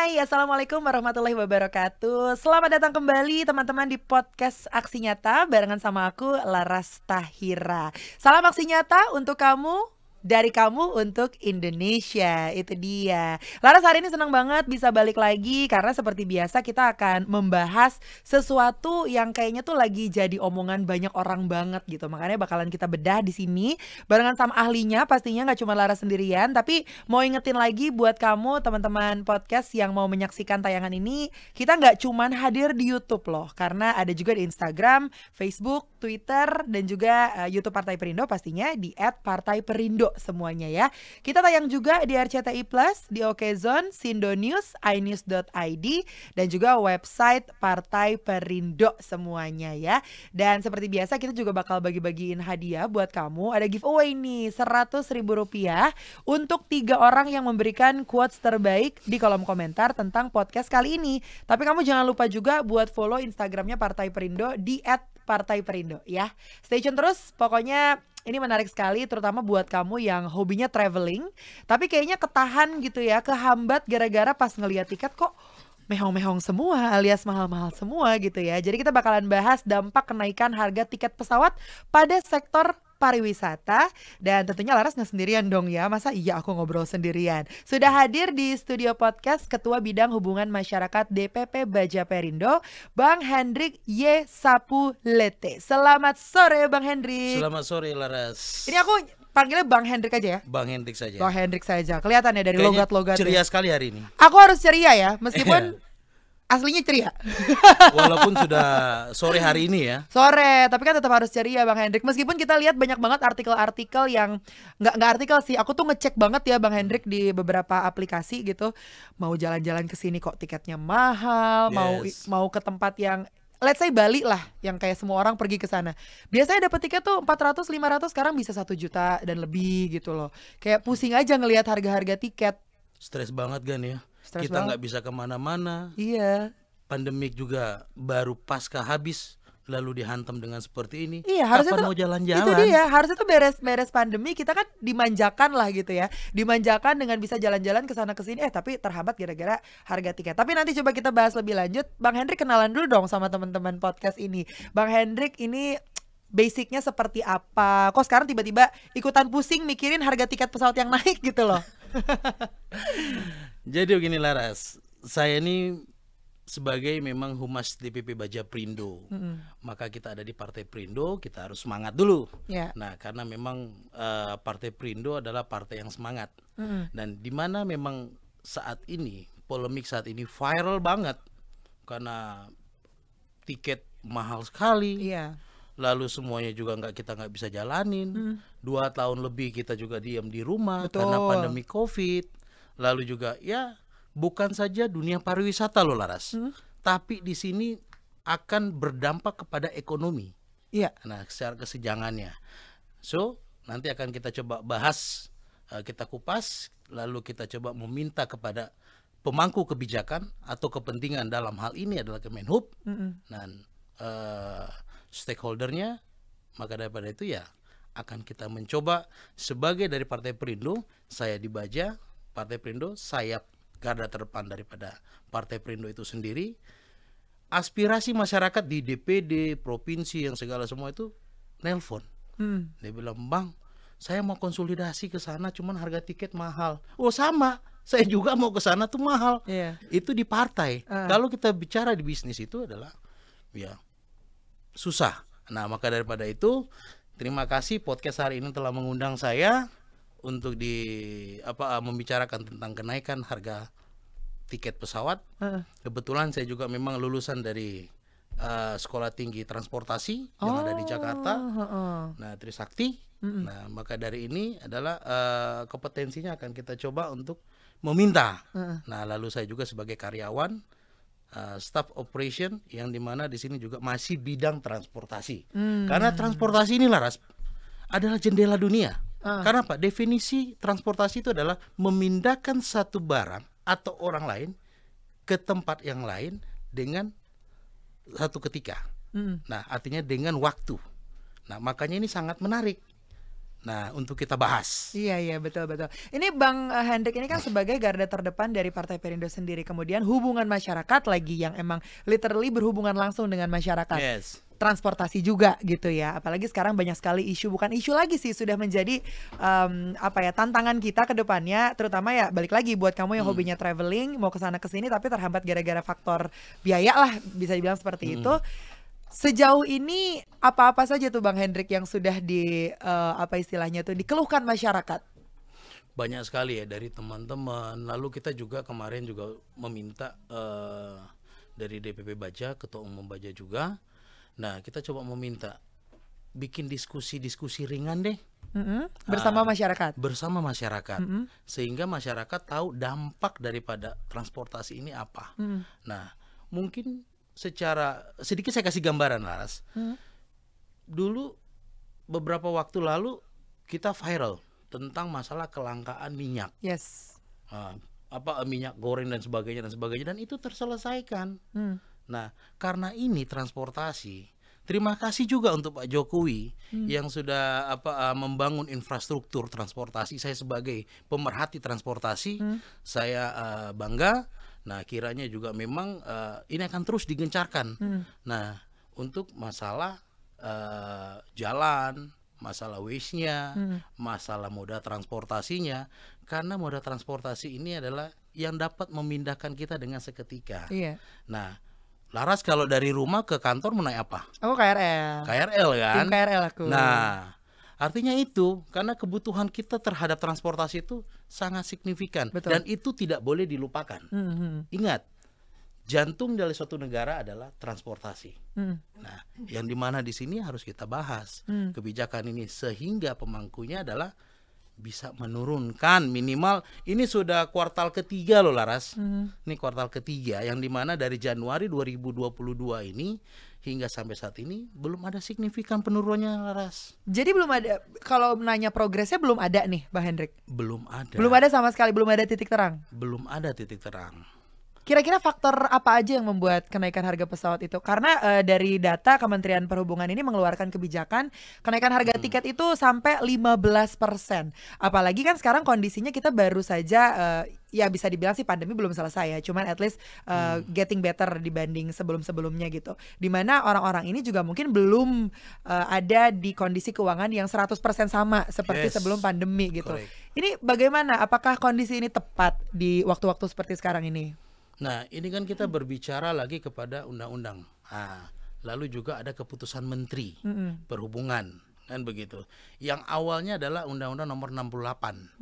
Hai, Assalamualaikum warahmatullahi wabarakatuh. Selamat datang kembali teman-teman di podcast Aksi Nyata barengan sama aku, Laras Tahira. Salam aksi nyata untuk kamu, dari kamu untuk Indonesia. Itu dia. Laras hari ini senang banget bisa balik lagi karena seperti biasa kita akan membahas sesuatu yang kayaknya tuh lagi jadi omongan banyak orang banget gitu. Makanya bakalan kita bedah di sini barengan sama ahlinya, pastinya nggak cuma Laras sendirian, tapi mau ingetin lagi buat kamu teman-teman podcast yang mau menyaksikan tayangan ini, kita nggak cuman hadir di YouTube loh, karena ada juga di Instagram, Facebook, Twitter, dan juga YouTube Partai Perindo pastinya di @partaiperindo semuanya ya. Kita tayang juga di RCTI Plus, di Okezone, Sindo News, inews.id, dan juga website Partai Perindo semuanya ya. Dan seperti biasa kita juga bakal bagi-bagiin hadiah buat kamu. Ada giveaway nih, Rp100.000 untuk 3 orang yang memberikan quotes terbaik di kolom komentar tentang podcast kali ini. Tapi kamu jangan lupa juga buat follow Instagramnya Partai Perindo di @partaiperindo ya. Stay tune terus, pokoknya ini menarik sekali, terutama buat kamu yang hobinya traveling, tapi kayaknya ketahan gitu ya, kehambat gara-gara pas ngeliat tiket kok mehong-mehong semua alias mahal-mahal semua gitu ya. Jadi kita bakalan bahas dampak kenaikan harga tiket pesawat pada sektor pariwisata. Dan tentunya Laras nggak sendirian dong ya. Masa iya aku ngobrol sendirian. Sudah hadir di studio podcast Ketua Bidang Hubungan Masyarakat DPP Baja Perindo, Bang Hendrik Y. Sapulete. Selamat sore Bang Hendrik. Selamat sore Laras. Ini aku panggilnya Bang Hendrik aja ya? Bang Hendrik saja. Bang Hendrik saja. Kelihatan ya dari Kayaknya logat-logatnya. ceria sekali hari ini. Aku harus ceria ya, meskipun aslinya ceria. Walaupun sudah sore hari ini ya. Sore, tapi kan tetap harus ceria Bang Hendrik. Meskipun kita lihat banyak banget artikel-artikel yang nggak artikel sih. Aku tuh ngecek banget ya Bang Hendrik di beberapa aplikasi gitu. Mau jalan-jalan ke sini kok tiketnya mahal, Yes. mau ke tempat yang let's say Bali lah, yang kayak semua orang pergi ke sana. Biasanya dapat tiket tuh 400, 500, sekarang bisa 1 juta dan lebih gitu loh. Kayak pusing aja ngelihat harga-harga tiket. Stres banget kan ya. Stres Kita banget. nggak bisa kemana-mana. Iya. Pandemik juga baru pasca habis, lalu dihantam dengan seperti ini. Iya, harusnya Kapan tuh mau jalan-jalan? itu dia, harusnya tuh beres pandemi kita kan dimanjakan lah gitu ya. Dimanjakan dengan bisa jalan-jalan ke sana ke sini, tapi terhambat gara-gara harga tiket. Tapi nanti coba kita bahas lebih lanjut. Bang Hendrik kenalan dulu dong sama teman-teman podcast ini. Bang Hendrik ini basicnya seperti apa? Kok sekarang tiba-tiba ikutan pusing mikirin harga tiket pesawat yang naik gitu loh. Jadi begini Laras, saya ini sebagai memang humas DPP Baja Perindo, maka kita ada di Partai Perindo, kita harus semangat dulu. Ya. Nah, karena memang Partai Perindo adalah partai yang semangat, dan di mana memang saat ini polemik saat ini viral banget karena tiket mahal sekali. Iya. Lalu semuanya juga kita nggak bisa jalanin. 2 tahun lebih kita juga diam di rumah karena Betul. pandemi COVID. Lalu juga ya bukan saja dunia pariwisata loh Laras, tapi di sini akan berdampak kepada ekonomi. Iya. Nah, secara kesenjangannya. So, nanti akan kita coba bahas, kita kupas, lalu kita coba meminta kepada pemangku kebijakan atau kepentingan dalam hal ini adalah Kemenhub dan stakeholdernya. Maka daripada itu ya akan kita mencoba sebagai dari Partai Perindo, saya di Baja Partai Perindo, sayap garda terdepan daripada Partai Perindo itu sendiri. Aspirasi masyarakat di DPD, provinsi yang segala semua itu nelpon. Dia bilang, "Bang, saya mau konsolidasi ke sana cuman harga tiket mahal." Oh, sama. Saya juga mau ke sana tuh mahal. Iya. Itu di partai. Kalau kita bicara di bisnis itu adalah ya susah. Nah, maka daripada itu terima kasih podcast hari ini telah mengundang saya untuk membicarakan tentang kenaikan harga tiket pesawat. Kebetulan saya juga memang lulusan dari Sekolah Tinggi Transportasi yang ada di Jakarta. Nah, Trisakti. Nah, maka dari ini adalah kompetensinya akan kita coba untuk meminta. Nah, lalu saya juga sebagai karyawan staff operation yang dimana di sini juga masih bidang transportasi. Karena transportasi ini Laras adalah jendela dunia. Karena apa? Definisi transportasi itu adalah memindahkan satu barang atau orang lain ke tempat yang lain dengan satu ketika. Nah, artinya dengan waktu. Nah, makanya ini sangat menarik. Nah, untuk kita bahas. Iya betul. Ini Bang Hendrik ini kan sebagai garda terdepan dari Partai Perindo sendiri, kemudian hubungan masyarakat lagi yang emang literally berhubungan langsung dengan masyarakat. Yes. Transportasi juga gitu ya, apalagi sekarang banyak sekali isu, bukan isu lagi sih, sudah menjadi tantangan kita ke depannya, terutama ya balik lagi buat kamu yang hobinya traveling, mau kesana kesini tapi terhambat gara-gara faktor biaya lah, bisa dibilang seperti itu. Sejauh ini apa-apa saja tuh Bang Hendrik yang sudah dikeluhkan masyarakat? Banyak sekali ya dari teman-teman. Lalu kita juga kemarin juga meminta dari DPP Baja, Ketua Umum Baja juga. Nah, kita coba meminta bikin diskusi-diskusi ringan deh. Bersama masyarakat. Bersama masyarakat. Sehingga masyarakat tahu dampak daripada transportasi ini apa. Nah, mungkin secara sedikit saya kasih gambaran, Laras. Dulu beberapa waktu lalu kita viral tentang masalah kelangkaan minyak. Yes. Minyak goreng dan sebagainya dan itu terselesaikan. Nah, karena ini transportasi, terima kasih juga untuk Pak Jokowi yang sudah membangun infrastruktur transportasi. Saya sebagai pemerhati transportasi, saya bangga. Nah, kiranya juga memang ini akan terus digencarkan. Nah, untuk masalah jalan, masalah waste-nya, masalah moda transportasinya, karena moda transportasi ini adalah yang dapat memindahkan kita dengan seketika. Iya. Nah, Laras kalau dari rumah ke kantor mau naik apa? Aku KRL. KRL kan? Tim KRL aku. Nah, artinya itu karena kebutuhan kita terhadap transportasi itu sangat signifikan. Betul. Dan itu tidak boleh dilupakan. Ingat, jantung dari suatu negara adalah transportasi. Nah, yang dimana di sini harus kita bahas kebijakan ini sehingga pemangkunya adalah bisa menurunkan minimal, ini sudah kuartal ketiga loh Laras. Ini kuartal ketiga yang dimana dari Januari 2022 ini hingga sampai saat ini belum ada signifikan penurunannya Laras. Jadi belum ada, kalau nanya progresnya belum ada nih Bang Hendrik? Belum ada. Belum ada sama sekali, belum ada titik terang? Belum ada titik terang. Kira-kira faktor apa aja yang membuat kenaikan harga pesawat itu? Karena dari data Kementerian Perhubungan ini mengeluarkan kebijakan kenaikan harga tiket itu sampai 15%. Apalagi kan sekarang kondisinya kita baru saja ya bisa dibilang sih pandemi belum selesai ya. Cuman at least getting better dibanding sebelum-sebelumnya gitu. Dimana orang-orang ini juga mungkin belum ada di kondisi keuangan yang 100% sama seperti sebelum pandemi gitu. Correct. Ini bagaimana? Apakah kondisi ini tepat di waktu-waktu seperti sekarang ini? Nah, ini kan kita berbicara lagi kepada undang-undang. Lalu juga ada keputusan Menteri Perhubungan, kan begitu. Yang awalnya adalah Undang-Undang Nomor 68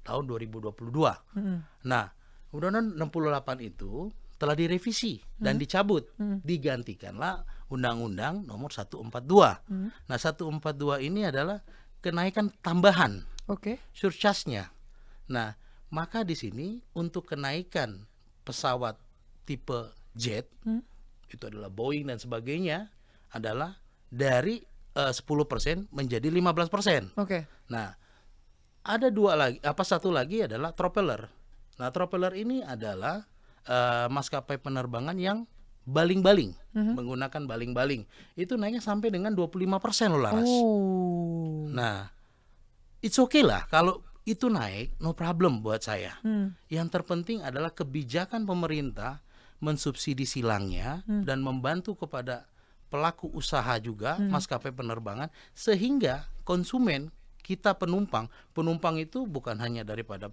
tahun 2022. Nah, Undang-Undang 68 itu telah direvisi dan dicabut, digantikanlah Undang-Undang Nomor 142. Nah, 142 ini adalah kenaikan tambahan, surcharge-nya. Nah, maka di sini untuk kenaikan pesawat tipe jet itu adalah Boeing dan sebagainya adalah dari 10% menjadi 15%. Nah, ada satu lagi adalah propeller. Nah, propeller ini adalah maskapai penerbangan yang baling-baling, menggunakan baling-baling. Itu naiknya sampai dengan 25% loh Laras. Nah, it's okay lah kalau itu naik, no problem buat saya. Yang terpenting adalah kebijakan pemerintah mensubsidi silangnya dan membantu kepada pelaku usaha juga maskapai penerbangan sehingga konsumen kita penumpang itu bukan hanya daripada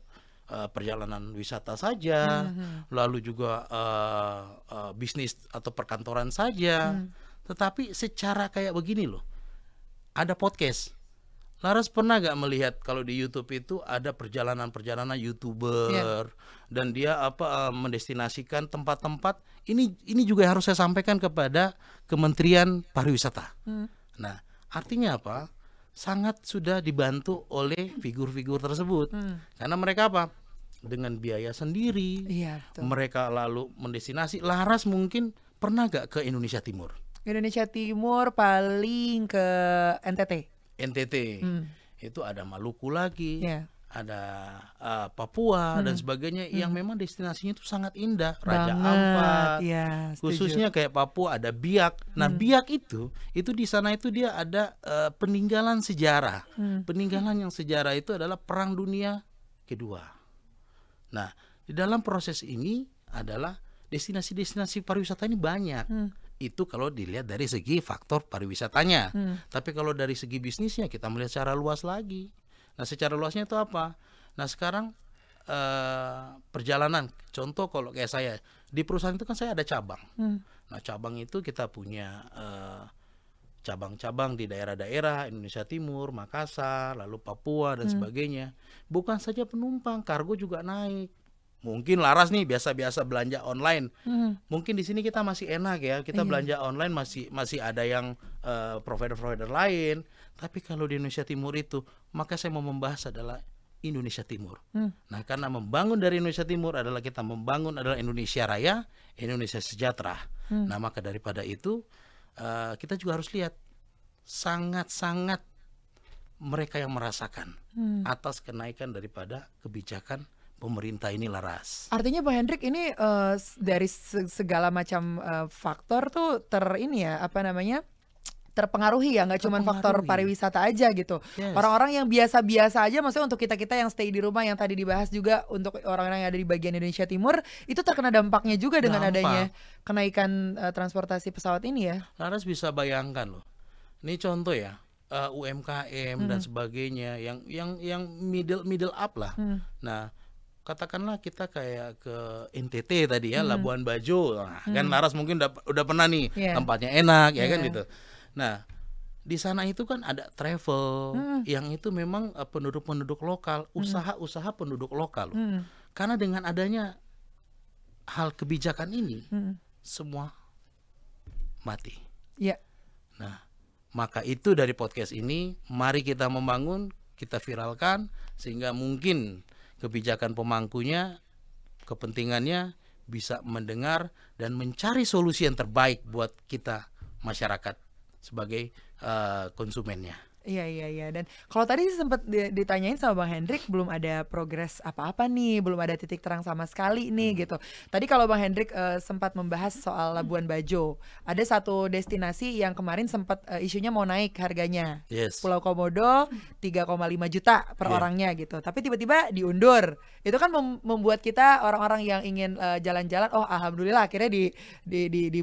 perjalanan wisata saja, lalu juga bisnis atau perkantoran saja, tetapi secara kayak begini loh. Ada podcast. Laras pernah gak melihat kalau di YouTube itu ada perjalanan-perjalanan YouTuber dan dia mendestinasikan tempat-tempat ini juga harus saya sampaikan kepada Kementerian Pariwisata. Nah, artinya apa? Sangat sudah dibantu oleh figur-figur tersebut. Karena mereka dengan biaya sendiri. Mereka lalu mendestinasi. Laras mungkin pernah gak ke Indonesia Timur? Indonesia Timur paling ke NTT. Itu ada Maluku lagi, Papua dan sebagainya yang memang destinasinya itu sangat indah. Raja Banget, Ampat, ya, setuju. khususnya kayak Papua ada Biak. Nah Biak itu di sana itu dia ada peninggalan sejarah. Peninggalan yang sejarah itu adalah Perang Dunia Kedua. Nah di dalam proses ini adalah destinasi-destinasi pariwisata ini banyak. Itu kalau dilihat dari segi faktor pariwisatanya. Tapi kalau dari segi bisnisnya kita melihat secara luas lagi. Nah secara luasnya itu apa? Nah sekarang perjalanan, contoh kalau kayak saya di perusahaan itu kan saya ada cabang. Nah cabang itu kita punya cabang-cabang di daerah-daerah Indonesia Timur, Makassar, lalu Papua dan sebagainya. Bukan saja penumpang, kargo juga naik. Mungkin Laras nih biasa-biasa belanja online. Mungkin di sini kita masih enak ya, kita belanja online masih ada yang provider-provider lain. Tapi kalau di Indonesia Timur itu, maka saya mau membahas adalah Indonesia Timur. Nah, karena membangun dari Indonesia Timur adalah kita membangun adalah Indonesia Raya, Indonesia Sejahtera. Nah, maka daripada itu kita juga harus lihat sangat-sangat mereka yang merasakan atas kenaikan daripada kebijakan pemerintah ini, Laras. Artinya Bang Hendrik ini dari segala macam faktor tuh terpengaruhi ya, nggak cuma faktor pariwisata aja gitu. Orang-orang yang biasa-biasa aja, maksudnya untuk kita-kita yang stay di rumah yang tadi dibahas juga, untuk orang-orang yang ada di bagian Indonesia Timur itu terkena dampaknya juga dengan adanya kenaikan transportasi pesawat ini ya. Laras bisa bayangkan loh. Ini contoh ya, UMKM dan sebagainya yang middle up lah. Nah, katakanlah kita kayak ke NTT tadi ya, Labuan Bajo. Nah, kan Laras mungkin udah pernah nih, tempatnya enak ya kan gitu. Nah, di sana itu kan ada travel yang itu memang penduduk-penduduk lokal, usaha-usaha penduduk lokal. Karena dengan adanya hal kebijakan ini, semua mati. Nah, maka itu dari podcast ini, mari kita membangun, kita viralkan, sehingga mungkin kebijakan pemangkunya, kepentingannya bisa mendengar dan mencari solusi yang terbaik buat kita masyarakat sebagai konsumennya. Iya. Dan kalau tadi sempat ditanyain sama Bang Hendrik, belum ada progres apa-apa nih, belum ada titik terang sama sekali nih gitu. Tadi kalau Bang Hendrik sempat membahas soal Labuan Bajo, ada satu destinasi yang kemarin sempat isunya mau naik harganya. Pulau Komodo 3,5 juta per orangnya gitu. Tapi tiba-tiba diundur. Itu kan membuat kita orang-orang yang ingin jalan-jalan, oh alhamdulillah akhirnya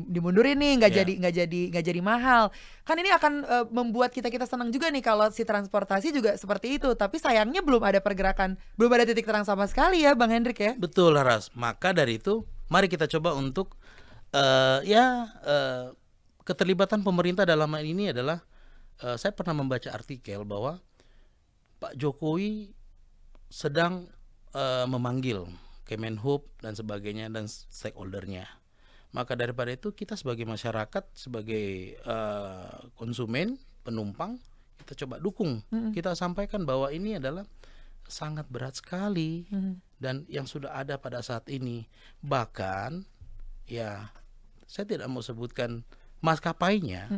dimundurin nih, nggak jadi mahal. Kan ini akan membuat kita senang juga nih kalau si transportasi juga seperti itu. Tapi sayangnya belum ada pergerakan, belum ada titik terang sama sekali ya Bang Hendrik ya. Betul Laras. Maka dari itu mari kita coba untuk keterlibatan pemerintah dalam hal ini adalah saya pernah membaca artikel bahwa Pak Jokowi sedang memanggil Kemenhub dan sebagainya dan stakeholdernya. Maka daripada itu kita sebagai masyarakat, sebagai konsumen, penumpang, kita coba dukung. Kita sampaikan bahwa ini adalah sangat berat sekali dan yang sudah ada pada saat ini. Bahkan ya saya tidak mau sebutkan maskapainya.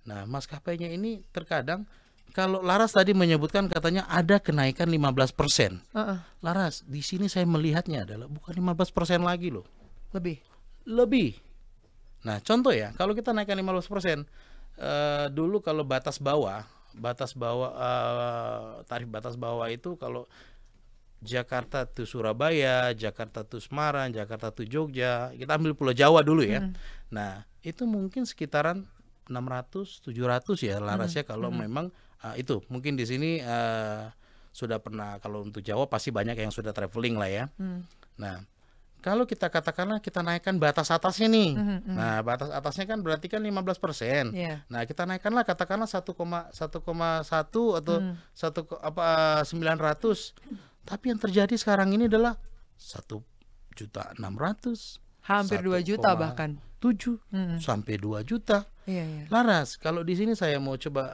Nah, maskapainya ini terkadang kalau Laras tadi menyebutkan katanya ada kenaikan 15%. Laras, di sini saya melihatnya adalah bukan 15% lagi loh. Lebih. Nah, contoh ya, kalau kita naikkan 15%, dulu kalau tarif batas bawah itu kalau Jakarta to Surabaya, Jakarta to Semarang, Jakarta to Jogja, kita ambil Pulau Jawa dulu ya. Nah, itu mungkin sekitaran 600, 700 ya Laras ya, kalau memang itu mungkin di sini sudah pernah, kalau untuk Jawa pasti banyak yang sudah traveling lah ya. Nah, kalau kita katakanlah kita naikkan batas atasnya nih. Nah, batas atasnya kan berarti kan 15%. Nah, kita naikkanlah katakanlah 1,1 atau 900. Tapi yang terjadi sekarang ini adalah 1.600.000. Hampir 2 juta bahkan. 7 sampai 2 juta. Laras, kalau di sini saya mau coba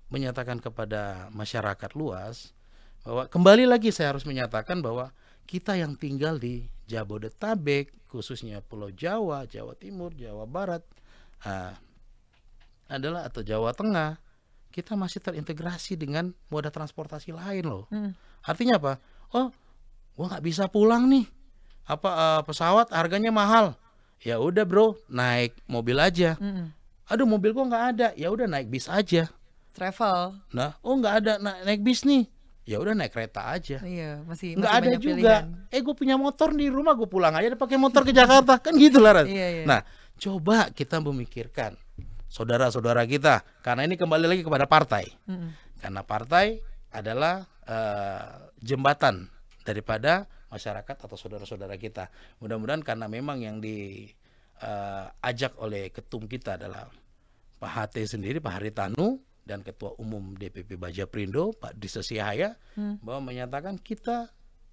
menyatakan kepada masyarakat luas bahwa kembali lagi saya harus menyatakan bahwa kita yang tinggal di Jabodetabek, khususnya Pulau Jawa, Jawa Timur, Jawa Barat, adalah atau Jawa Tengah, kita masih terintegrasi dengan moda transportasi lain loh. Artinya apa? Oh, gua nggak bisa pulang nih. Pesawat harganya mahal. Ya udah bro, naik mobil aja. Aduh, mobil gua nggak ada. Ya udah naik bis aja. Travel. Nah, nggak ada naik bis nih. Ya udah naik kereta aja. Iya, masih nggak ada banyak juga. pilihan. Gue punya motor di rumah, gue pulang aja pakai motor ke Jakarta, kan gitu lah. Iya. Nah, coba kita memikirkan saudara-saudara kita, karena ini kembali lagi kepada partai. Karena partai adalah jembatan daripada masyarakat atau saudara-saudara kita. Mudah-mudahan karena memang yang diajak oleh ketum kita adalah Pak HT sendiri, Pak Haritanu, dan Ketua Umum DPP Baja Prindo, Pak Disa Sihaya, bahwa menyatakan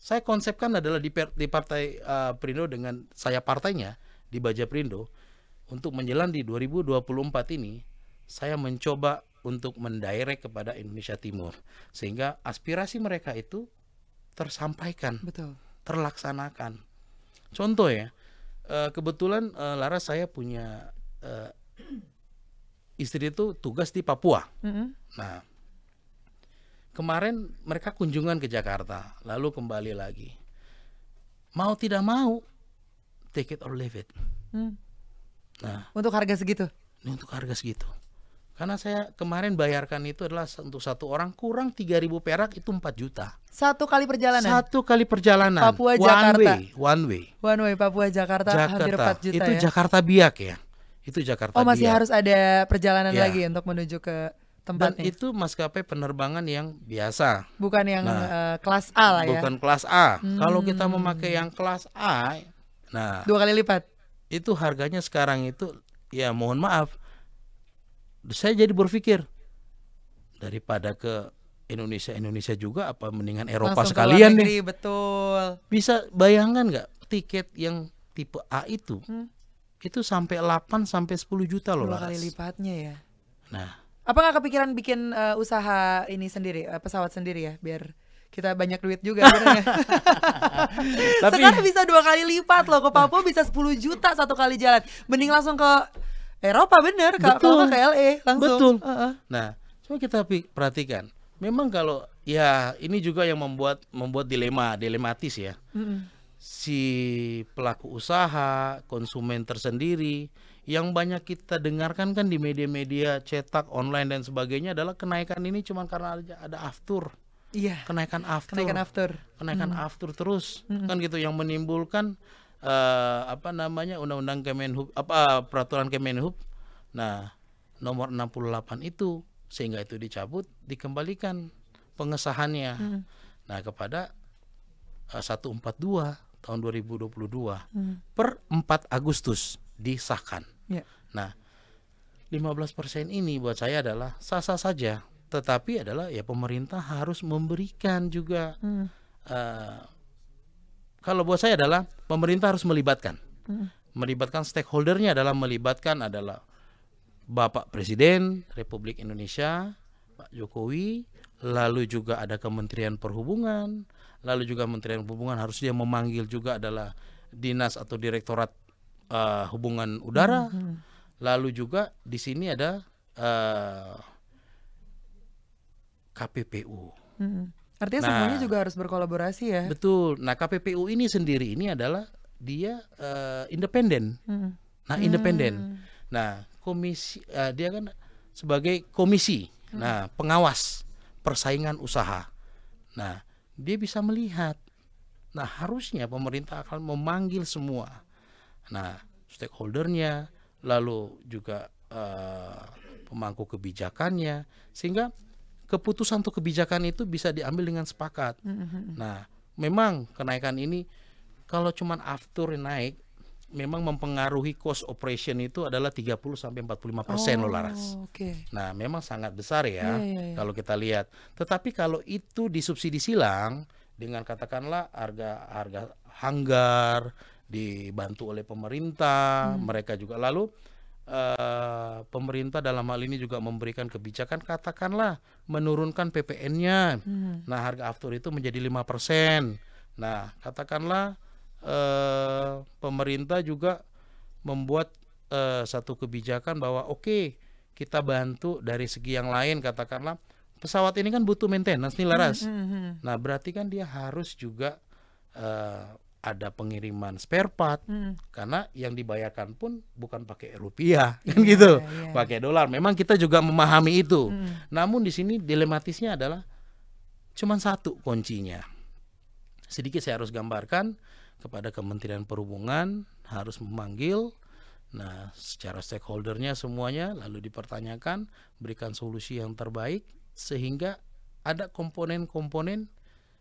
saya konsepkan adalah di Partai Prindo dengan saya partainya di Baja Prindo, untuk menjelang di 2024 ini, saya mencoba untuk mendirect kepada Indonesia Timur, sehingga aspirasi mereka itu tersampaikan, Betul. terlaksanakan. Contoh ya, kebetulan Laras, saya punya istri itu tugas di Papua. Nah, kemarin mereka kunjungan ke Jakarta, lalu kembali lagi. Mau tidak mau, take it or leave it. Nah, Untuk harga segitu? ini untuk harga segitu. Karena saya kemarin bayarkan itu adalah untuk satu orang kurang 3.000 perak, itu 4 juta. Satu kali perjalanan? Satu kali perjalanan. Papua Jakarta. One way. One way Papua Jakarta, hampir 4 juta itu ya? Jakarta Biak ya. Itu Jakarta Oh, masih Biak. harus ada perjalanan Ya. lagi untuk menuju ke Dan tempatnya? itu maskapai penerbangan yang biasa. Bukan yang kelas A lah ya? Bukan kelas A. Kalau kita memakai yang kelas A, nah 2 kali lipat? itu harganya sekarang itu, ya mohon maaf, saya jadi berpikir, daripada ke Indonesia juga, apa mendingan Eropa Langsung ke luar sekalian negeri, nih. betul. Bisa bayangkan nggak tiket yang tipe A itu sampai 8 sampai 10 juta loh 2 kali Laras. lipatnya ya? Nah, Apa nggak kepikiran bikin usaha ini sendiri, pesawat sendiri ya, biar kita banyak duit juga sebenarnya. Tapi- Sekarang bisa 2 kali lipat loh, ke Papua bisa 10 juta satu kali jalan. Mending langsung ke Eropa, bener, kalau nggak ke LA langsung. Betul. Nah, coba kita perhatikan. Memang kalau ya ini juga yang membuat dilematis ya. Si pelaku usaha, konsumen tersendiri, yang banyak kita dengarkan kan di media-media cetak, online dan sebagainya adalah kenaikan ini cuma karena ada aftur. Iya. Kenaikan aftur. Kenaikan Aftur terus. Kan gitu yang menimbulkan undang-undang Kemenhub, peraturan Kemenhub. Nah, nomor 68 itu, sehingga itu dicabut, dikembalikan pengesahannya. Nah, kepada 142 tahun 2022 per 4 Agustus disahkan. Ya. Nah, 15% ini buat saya adalah sah-sah saja, tetapi adalah ya pemerintah harus memberikan juga. Kalau buat saya adalah pemerintah harus melibatkan stakeholdernya, melibatkan adalah Bapak Presiden Republik Indonesia, Pak Jokowi, lalu juga ada Kementerian Perhubungan, lalu juga Kementerian Perhubungan harus dia memanggil juga adalah dinas atau direktorat hubungan udara, lalu juga di sini ada KPPU. Artinya semuanya juga harus berkolaborasi ya? Betul. Nah, KPPU ini sendiri ini adalah dia independen. Nah, independen. Nah, dia kan sebagai komisi. Nah, pengawas persaingan usaha. Nah, dia bisa melihat. Nah, harusnya pemerintah akan memanggil semua. Nah, stakeholdernya, lalu juga pemangku kebijakannya, sehingga keputusan untuk kebijakan itu bisa diambil dengan sepakat. Nah, memang kenaikan ini kalau cuman aftur naik, memang mempengaruhi cost operation itu adalah 30-45% loh Laras. Okay. Nah, memang sangat besar ya, Iya. kalau kita lihat. Tetapi kalau itu disubsidi silang dengan katakanlah harga hanggar dibantu oleh pemerintah, mereka juga lalu pemerintah dalam hal ini juga memberikan kebijakan, katakanlah menurunkan PPN-nya. Nah, harga aftur itu menjadi 5%. Nah, katakanlah pemerintah juga membuat satu kebijakan bahwa oke, kita bantu dari segi yang lain, katakanlah pesawat ini kan butuh maintenance nih Laras. Nah berarti kan dia harus juga ada pengiriman spare part, karena yang dibayarkan pun bukan pakai rupiah kan gitu, pakai dolar. Memang kita juga memahami itu. Namun di sini dilematisnya adalah cuman satu kuncinya. Sedikit saya harus gambarkan kepada Kementerian Perhubungan, harus memanggil secara stakeholdernya semuanya, lalu dipertanyakan, berikan solusi yang terbaik sehingga ada komponen-komponen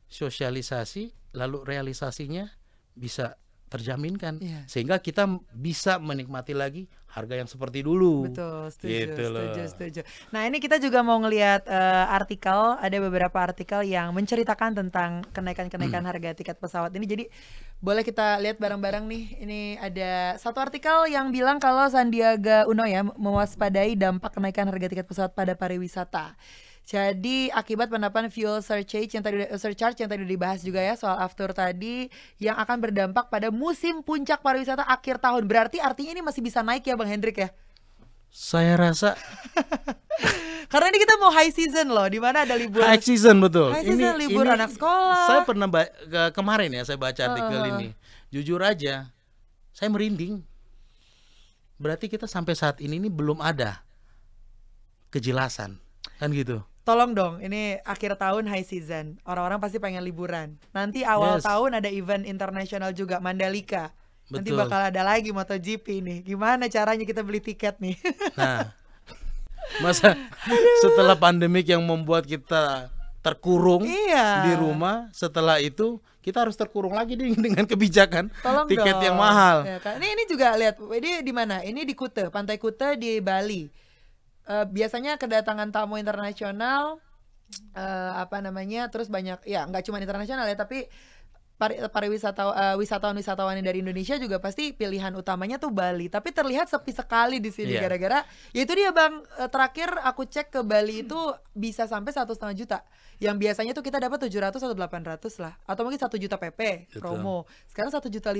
sosialisasi lalu realisasinya bisa terjaminkan, sehingga kita bisa menikmati lagi harga yang seperti dulu. Betul, setuju. Nah ini kita juga mau ngelihat artikel, ada beberapa artikel yang menceritakan tentang kenaikan harga tiket pesawat ini. Jadi boleh kita lihat bareng-bareng nih. Ini ada satu artikel yang bilang kalau Sandiaga Uno ya mewaspadai dampak kenaikan harga tiket pesawat pada pariwisata. Jadi akibat penerapan fuel surcharge yang tadi dibahas juga ya soal aftur tadi, yang akan berdampak pada musim puncak pariwisata akhir tahun. Berarti artinya ini masih bisa naik ya Bang Hendrik ya? Saya rasa karena ini kita mau high season loh, di mana ada libur. High season betul. High season, libur anak sekolah. Saya pernah kemarin ya saya baca artikel ini. Jujur aja, saya merinding. Berarti kita sampai saat ini belum ada kejelasan, kan gitu. Tolong dong, ini akhir tahun high season, orang-orang pasti pengen liburan. Nanti awal tahun ada event internasional juga, Mandalika. Betul. Nanti bakal ada lagi MotoGP nih. Gimana caranya kita beli tiket nih? Nah, masa setelah pandemik yang membuat kita terkurung di rumah, setelah itu kita harus terkurung lagi dengan kebijakan tiket yang mahal. Ya, kan? Ini juga lihat, ini di mana? Ini di Kuta, Pantai Kuta di Bali. Biasanya kedatangan tamu internasional, terus banyak ya, nggak cuma internasional ya, tapi wisatawan dari Indonesia juga pasti pilihan utamanya tuh Bali. Tapi terlihat sepi sekali di sini gara-gara ya itu dia Bang, terakhir aku cek ke Bali itu bisa sampai 1,5 juta. Yang biasanya tuh kita dapat 700 atau 800 lah, atau mungkin 1 juta PP promo. Sekarang 1,5 juta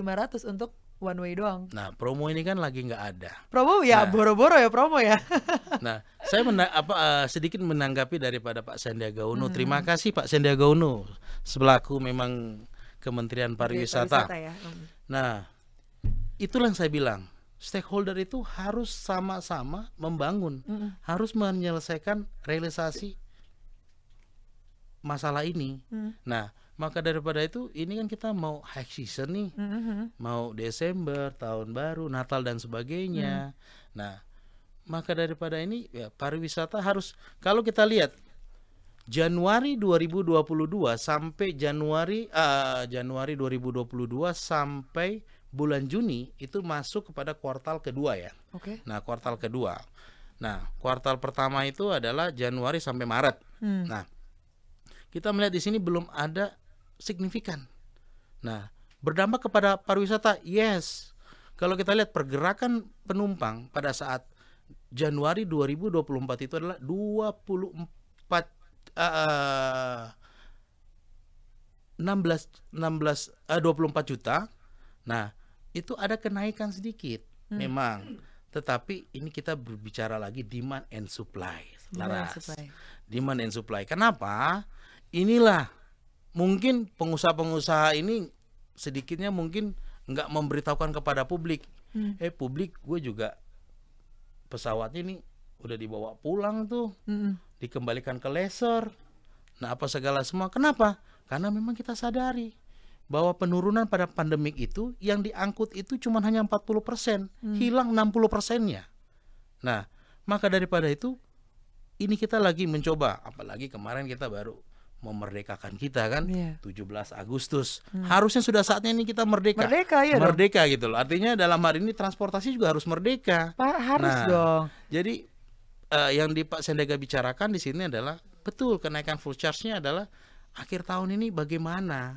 untuk one way doang. Nah promo ini kan lagi nggak ada. Promo ya, boro-boro ya promo ya. Nah saya sedikit menanggapi daripada Pak Sandiaga Uno. Terima kasih Pak Sandiaga Uno selaku memang Kementerian Pariwisata. Ya. Nah, itulah yang saya bilang, stakeholder itu harus sama-sama membangun, harus menyelesaikan realisasi masalah ini. Nah, maka daripada itu, ini kan kita mau high season nih, mau Desember, tahun baru, Natal dan sebagainya. Nah, maka daripada ini, ya pariwisata harus, kalau kita lihat Januari 2022 sampai Januari 2022 sampai bulan Juni itu masuk kepada kuartal kedua ya. Nah, kuartal kedua. Nah, kuartal pertama itu adalah Januari sampai Maret. Nah, kita melihat di sini belum ada signifikan. Nah, berdampak kepada pariwisata, yes. Kalau kita lihat pergerakan penumpang pada saat Januari 2024 itu adalah 24 24 juta. Nah, itu ada kenaikan sedikit memang. Tetapi ini kita berbicara lagi demand and supply. Demand and supply. Kenapa? Inilah mungkin pengusaha-pengusaha ini sedikitnya mungkin nggak memberitahukan kepada publik. Publik, gue juga pesawatnya ini udah dibawa pulang tuh. Dikembalikan ke lessor. Nah, apa segala semua. Kenapa? Karena memang kita sadari bahwa penurunan pada pandemik itu yang diangkut itu cuma hanya 40%, hilang 60%-nya. Nah, maka daripada itu ini kita lagi mencoba, apalagi kemarin kita baru memerdekakan kita kan, 17 Agustus. Harusnya sudah saatnya ini kita merdeka. Merdeka gitu loh. Artinya dalam hari ini transportasi juga harus merdeka. Harus dong. Jadi yang di Pak Sandiaga bicarakan di sini adalah betul kenaikan full charge-nya adalah akhir tahun ini bagaimana.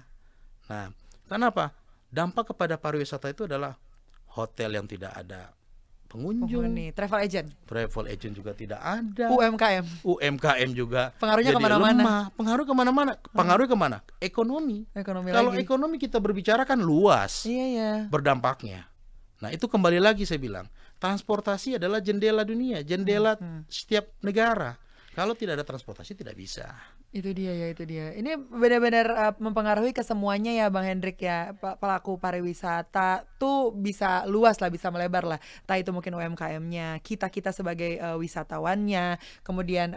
Nah, kenapa? Dampak kepada pariwisata itu adalah hotel yang tidak ada pengunjung, travel agent juga tidak ada, UMKM juga pengaruhnya kemana-mana. Pengaruh kemana? Ekonomi. Kalau ekonomi kita berbicara kan luas berdampaknya. Nah itu kembali lagi saya bilang, transportasi adalah jendela dunia, jendela setiap negara. Kalau tidak ada transportasi tidak bisa. Itu dia ya, itu dia. Ini benar-benar mempengaruhi ke semuanya ya Bang Hendrik ya. Pelaku pariwisata tuh bisa luas lah, bisa melebar lah. Entah itu mungkin UMKM-nya, kita sebagai wisatawannya, kemudian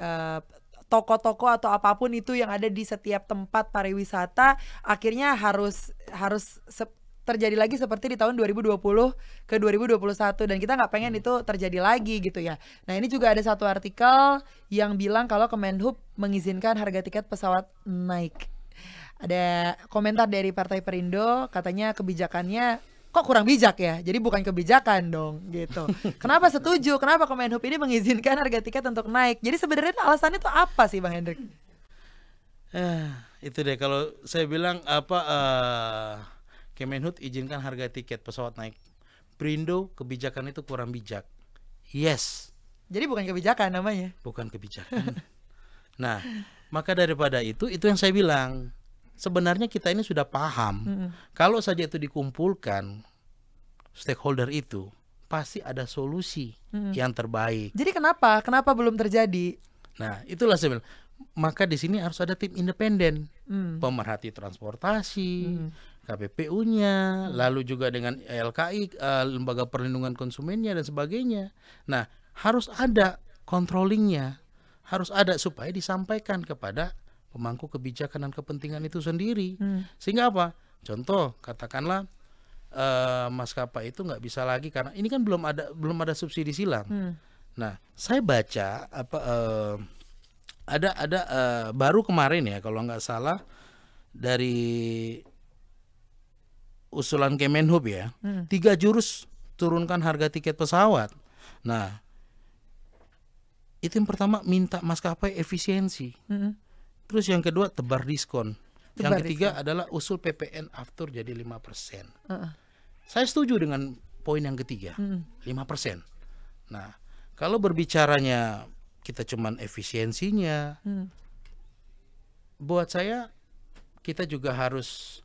toko-toko atau apapun itu yang ada di setiap tempat pariwisata akhirnya harus terjadi lagi seperti di tahun 2020 ke 2021 dan kita nggak pengen itu terjadi lagi gitu ya. Nah ini juga ada satu artikel yang bilang kalau Kemenhub mengizinkan harga tiket pesawat naik. Ada komentar dari Partai Perindo katanya kebijakannya kok kurang bijak ya. Jadi bukan kebijakan dong gitu. Kenapa setuju? Kenapa Kemenhub ini mengizinkan harga tiket untuk naik? Jadi sebenarnya alasannya itu apa sih Bang Hendrik? Itu deh kalau saya bilang Kemenhub izinkan harga tiket pesawat naik. Perindo kebijakan itu kurang bijak. Yes. Jadi bukan kebijakan namanya. Bukan kebijakan. Nah, maka daripada itu yang saya bilang. Sebenarnya kita ini sudah paham. Kalau saja itu dikumpulkan stakeholder itu, pasti ada solusi yang terbaik. Jadi kenapa? Kenapa belum terjadi? Nah, itulah saya bilang. Maka di sini harus ada tim independen, pemerhati transportasi, KPPU-nya, lalu juga dengan LKI, Lembaga Perlindungan Konsumennya dan sebagainya. Nah, harus ada controllingnya, harus ada supaya disampaikan kepada pemangku kebijakan dan kepentingan itu sendiri. Sehingga apa? Contoh, katakanlah maskapai itu nggak bisa lagi karena ini kan belum ada subsidi silang. Nah, saya baca ada baru kemarin ya kalau nggak salah dari usulan Kemenhub ya, 3 jurus turunkan harga tiket pesawat. Nah, itu yang pertama minta maskapai efisiensi. Terus yang kedua tebar diskon. Yang ketiga adalah usul PPN aftur jadi 5%. Saya setuju dengan poin yang ketiga, 5%. Nah, kalau berbicaranya kita cuman efisiensinya, buat saya kita juga harus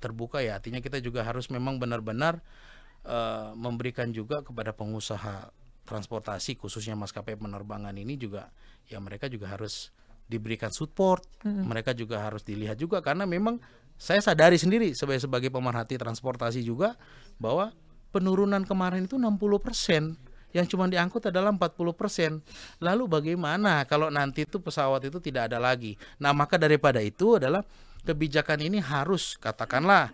terbuka ya, artinya kita juga harus memang benar-benar memberikan juga kepada pengusaha transportasi khususnya maskapai penerbangan ini juga ya mereka juga harus diberikan support, mereka juga harus dilihat juga karena memang saya sadari sendiri sebagai pemerhati transportasi juga bahwa penurunan kemarin itu 60%. Yang cuma diangkut adalah 40%. Lalu bagaimana kalau nanti itu pesawat itu tidak ada lagi? Nah, maka daripada itu adalah kebijakan ini harus katakanlah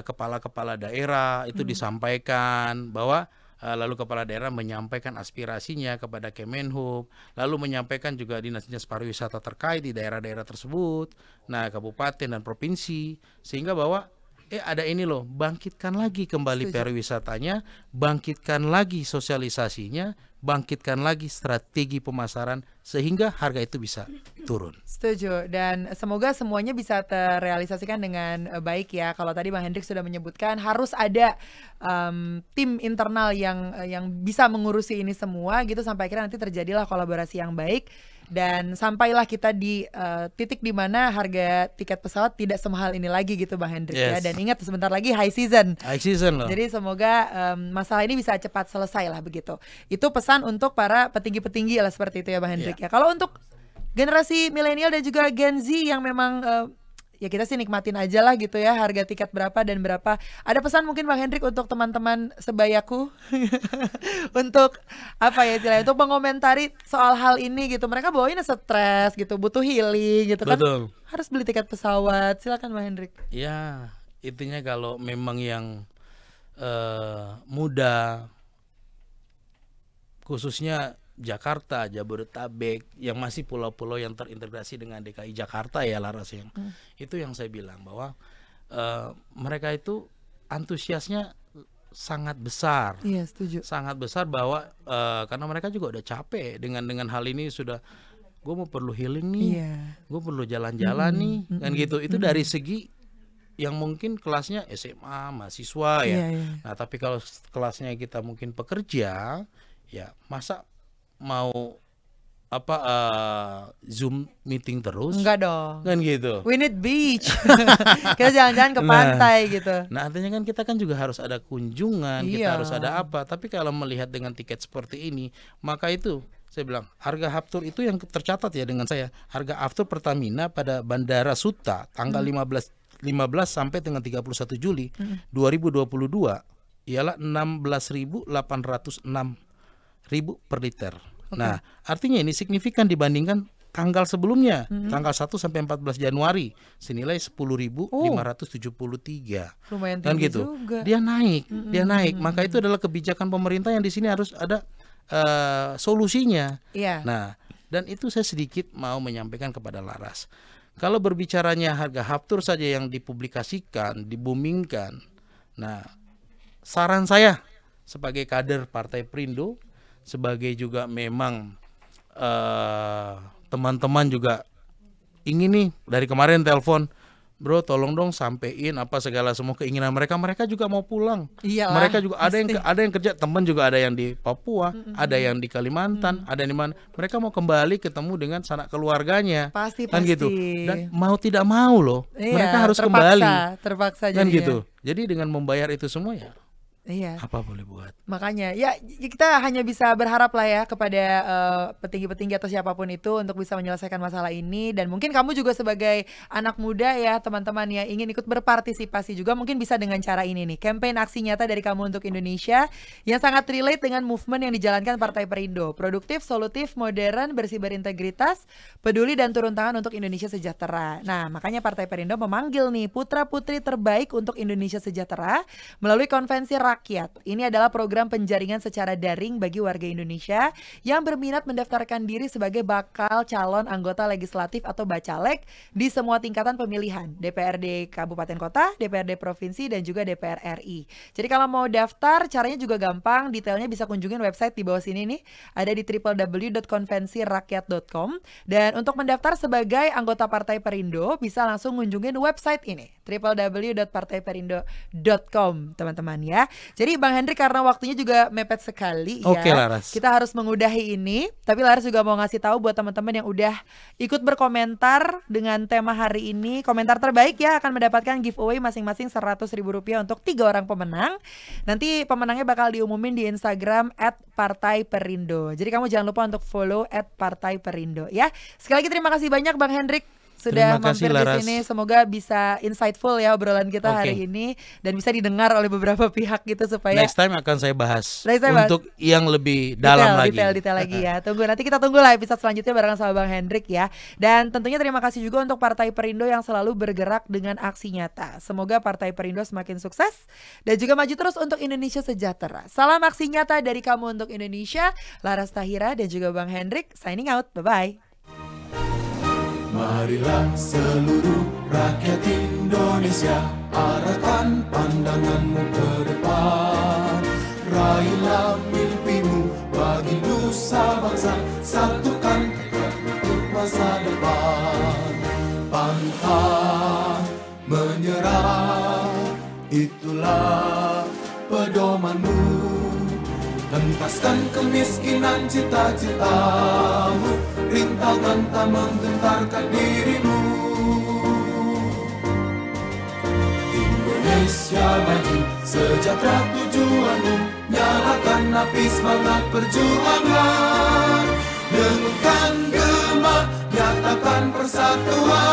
kepala-kepala daerah itu disampaikan bahwa lalu kepala daerah menyampaikan aspirasinya kepada Kemenhub, lalu menyampaikan juga dinas-dinas pariwisata terkait di daerah-daerah tersebut, nah kabupaten dan provinsi, sehingga bahwa ada ini loh, bangkitkan lagi kembali pariwisatanya, bangkitkan lagi sosialisasinya, bangkitkan lagi strategi pemasaran sehingga harga itu bisa turun. Setuju, dan semoga semuanya bisa terrealisasikan dengan baik ya. Kalau tadi Bang Hendrik sudah menyebutkan harus ada tim internal yang bisa mengurusi ini semua gitu sampai akhirnya nanti terjadilah kolaborasi yang baik. Dan sampailah kita di titik di mana harga tiket pesawat tidak semahal ini lagi gitu Bang Hendrik ya. Dan ingat sebentar lagi high season. High season loh. Jadi semoga masalah ini bisa cepat selesai lah begitu. Itu pesan untuk para petinggi-petinggi lah seperti itu ya Bang Hendrik ya. Kalau untuk generasi milenial dan juga Gen Z yang memang ya kita sih nikmatin aja lah gitu ya harga tiket berapa dan berapa. Ada pesan mungkin Bang Hendrik untuk teman-teman sebayaku untuk apa ya istilahnya untuk mengomentari soal hal ini gitu. Mereka bawain stres gitu, butuh healing gitu kan. Betul. Harus beli tiket pesawat. Silakan Bang Hendrik. Ya, intinya kalau memang yang muda khususnya Jakarta, Jabodetabek, yang masih pulau-pulau yang terintegrasi dengan DKI Jakarta ya Laras yang itu yang saya bilang bahwa mereka itu antusiasnya sangat besar. Iya, setuju. Sangat besar bahwa karena mereka juga udah capek dengan hal ini sudah gue mau perlu healing nih, gue perlu jalan-jalan nih, kan gitu. Itu dari segi yang mungkin kelasnya SMA, mahasiswa ya. Nah, tapi kalau kelasnya kita mungkin pekerja, ya masa mau Zoom meeting terus? Enggak dong. Kan gitu. We need beach. Kita jalan-jalan ke pantai gitu. Nah, artinya kan kita kan juga harus ada kunjungan, kita Iya. harus ada apa. Tapi kalau melihat dengan tiket seperti ini, maka itu saya bilang harga Haftur itu yang tercatat ya dengan saya. Harga Haftur Pertamina pada Bandara Suta tanggal 15 sampai dengan 31 Juli 2022 ialah 16.806.000 per liter. Nah, artinya ini signifikan dibandingkan tanggal sebelumnya, tanggal 1 sampai 14 Januari senilai 10.573. Lumayan Kan tinggi gitu. juga. Dia naik. Maka itu adalah kebijakan pemerintah yang di sini harus ada solusinya. Iya. Nah, dan itu saya sedikit mau menyampaikan kepada Laras. Kalau berbicaranya harga Haftur saja yang dipublikasikan, dibumingkan. Nah, saran saya sebagai kader Partai Perindo, sebagai juga memang teman-teman juga ingin nih dari kemarin telepon, bro tolong dong sampein apa segala semua keinginan mereka juga mau pulang. Iyalah, Mereka juga ada yang kerja, teman juga ada yang di Papua, ada yang di Kalimantan, ada yang di mana, mereka mau kembali ketemu dengan sanak keluarganya. Pasti. Kan gitu. Dan mau tidak mau loh, Iya, mereka harus terpaksa kembali. Kan jadinya. gitu. Jadi dengan membayar itu semua ya Iya. apa boleh buat. Makanya ya kita hanya bisa berharap lah ya kepada petinggi-petinggi atau siapapun itu untuk bisa menyelesaikan masalah ini. Dan mungkin kamu juga sebagai anak muda ya teman-teman ya ingin ikut berpartisipasi juga mungkin bisa dengan cara ini nih, campaign aksi nyata dari kamu untuk Indonesia yang sangat relate dengan movement yang dijalankan Partai Perindo. Produktif, solutif, modern, bersih berintegritas, peduli dan turun tangan untuk Indonesia sejahtera. Nah makanya Partai Perindo memanggil nih putra-putri terbaik untuk Indonesia sejahtera melalui konvensi rakyat. Ini adalah program penjaringan secara daring bagi warga Indonesia yang berminat mendaftarkan diri sebagai bakal calon anggota legislatif atau bacalek di semua tingkatan pemilihan, DPRD Kabupaten Kota, DPRD Provinsi, dan juga DPR RI. Jadi kalau mau daftar, caranya juga gampang, detailnya bisa kunjungin website di bawah sini nih, ada di www.konvensirakyat.com. Dan untuk mendaftar sebagai anggota Partai Perindo, bisa langsung kunjungin website ini, www.partaiperindo.com, teman-teman ya. Jadi Bang Hendrik karena waktunya juga mepet sekali Oke, ya, Laras. kita harus mengudahi ini. Tapi Laras juga mau ngasih tahu buat teman-teman yang udah ikut berkomentar dengan tema hari ini, komentar terbaik ya akan mendapatkan giveaway masing-masing Rp100.000 untuk 3 orang pemenang. Nanti pemenangnya bakal diumumin di Instagram @partaiperindo. Jadi kamu jangan lupa untuk follow @partaiperindo ya. Sekali lagi terima kasih banyak Bang Hendrik sudah Terima kasih, mampir di Laras. sini. Semoga bisa insightful ya obrolan kita hari ini dan bisa didengar oleh beberapa pihak gitu supaya Next time akan saya bahas Next time bahas. untuk yang lebih dalam lagi. Detail lagi ya. Nanti kita tunggu lah episode selanjutnya barengan sama Bang Hendrik ya. Dan tentunya terima kasih juga untuk Partai Perindo yang selalu bergerak dengan aksi nyata. Semoga Partai Perindo semakin sukses dan juga maju terus untuk Indonesia sejahtera. Salam aksi nyata dari kamu untuk Indonesia. Laras Tahira dan juga Bang Hendrik signing out. Bye-bye. Marilah seluruh rakyat Indonesia, arahkan pandanganmu ke depan. Raihlah mimpimu bagi nusa bangsa, satukan tekad untuk masa depan. Pantang menyerah, itulah pedomanmu. Hentaskan kemiskinan cita-citamu, rintangan tak menggentarkan dirimu. Indonesia maju, sejahtera tujuanmu, nyalakan api semangat perjuangan. Dengunkan gema, nyatakan persatuan.